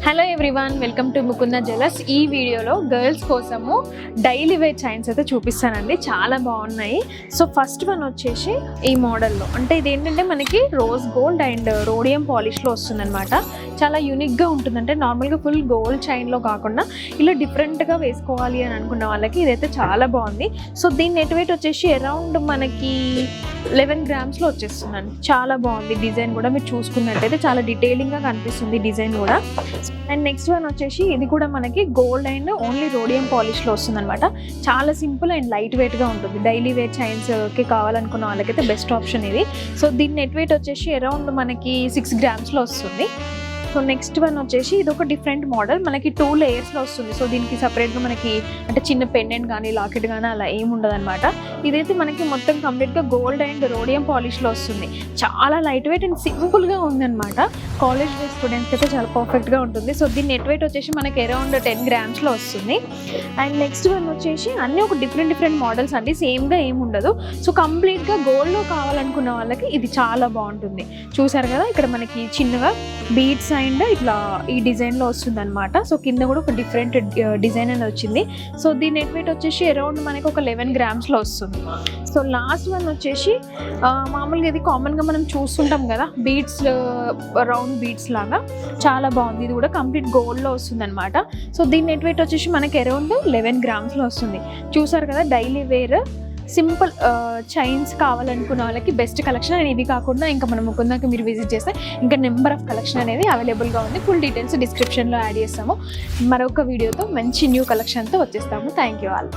Hello everyone, welcome to Mukunda jewellers. ఈ వీడియోలో girls కోసము డైలీ వేర్ చైన్స్ అయితే చూపిస్తానండి. చాలా బాగున్నాయి. సో ఫస్ట్ వన్ వచ్చేసి ఈ మోడల్లో, అంటే ఇది ఏంటంటే మనకి రోజ్ గోల్డ్ అండ్ రోడియం పాలిష్లో వస్తుందన్నమాట. చాలా యూనిక్గా ఉంటుంది. అంటే నార్మల్గా ఫుల్ గోల్డ్ చైన్లో కాకుండా ఇలా డిఫరెంట్గా వేసుకోవాలి అని అనుకున్న వాళ్ళకి ఇదైతే చాలా బాగుంది. సో దీని నెట్ వెయిట్ వచ్చేసి అరౌండ్ మనకి 11 గ్రామ్స్లో వచ్చేస్తుందండి. చాలా బాగుంది. డిజైన్ కూడా మీరు చూసుకున్నట్టయితే చాలా డీటెయిలింగ్గా కనిపిస్తుంది డిజైన్ కూడా. అండ్ నెక్స్ట్ వన్ వచ్చేసి ఇది కూడా మనకి గోల్డ్ అండ్ ఓన్లీ రోడియం పాలిష్లో వస్తుంది అనమాట. చాలా సింపుల్ అండ్ లైట్ వెయిట్గా ఉంటుంది. డైలీ వేర్ చైన్స్కి కావాలనుకున్న వాళ్ళకైతే బెస్ట్ ఆప్షన్ ఇది. సో దీని నెట్ వెయిట్ వచ్చేసి అరౌండ్ మనకి 6 గ్రామ్స్లో వస్తుంది. సో నెక్స్ట్ వన్ వచ్చేసి ఇది ఒక డిఫరెంట్ మోడల్, మనకి 2 లేయర్స్లో వస్తుంది. సో దీనికి సపరేట్గా మనకి అంటే చిన్న పెండెంట్ కానీ లాకెట్ కానీ అలా ఏమి ఉండదు అనమాట. ఇదైతే మనకి మొత్తం కంప్లీట్గా గోల్డ్ అండ్ రోడియం పాలిష్లో వస్తుంది. చాలా లైట్ వెయిట్ అండ్ సింపుల్గా ఉందన్నమాట. కాలేజ్ డే స్టూడెంట్స్కి అయితే చాలా పర్ఫెక్ట్గా ఉంటుంది. సో దీని నెట్ వెయిట్ వచ్చేసి మనకి అరౌండ్ 10 గ్రామ్స్లో వస్తుంది. అండ్ నెక్స్ట్ వన్ వచ్చేసి అన్నీ ఒక డిఫరెంట్ మోడల్స్ అండి, సేమ్గా ఏమి ఉండదు. సో కంప్లీట్గా గోల్డ్లో కావాలనుకున్న వాళ్ళకి ఇది చాలా బాగుంటుంది. చూసారు కదా, ఇక్కడ మనకి చిన్నగా బీడ్స్ అండ్ ఇట్లా ఈ డిజైన్లో వస్తుంది అనమాట. సో కింద కూడా ఒక డిఫరెంట్ డిజైన్ అనేది వచ్చింది. సో దీని నెట్ వెయిట్ వచ్చేసి అరౌండ్ మనకి ఒక 11 గ్రామ్స్లో వస్తుంది. సో లాస్ట్ వన్ వచ్చేసి మామూలుగా ఇది కామన్గా మనం చూస్తుంటాం కదా, బీడ్స్ రౌండ్ బీడ్స్ లాగా చాలా బాగుంది. ఇది కూడా కంప్లీట్ గోల్డ్లో వస్తుంది అనమాట. సో దీని నెట్ వెయిట్ వచ్చేసి మనకి అరౌండ్ 11 గ్రామ్స్లో వస్తుంది. చూసారు కదా, డైలీ వేర్ సింపుల్ చైన్స్ కావాలనుకున్న వాళ్ళకి బెస్ట్ కలెక్షన్. అండ్ ఇవి కాకుండా ఇంకా మనం ముకుందాకి మీరు విజిట్ చేస్తే ఇంకా నెంబర్ ఆఫ్ కలెక్షన్ అనేది అవైలబుల్గా ఉంది. ఫుల్ డీటెయిల్స్ డిస్క్రిప్షన్లో యాడ్ చేస్తాము. మరొక వీడియోతో మంచి న్యూ కలెక్షన్తో వచ్చేస్తాము. Thank you all.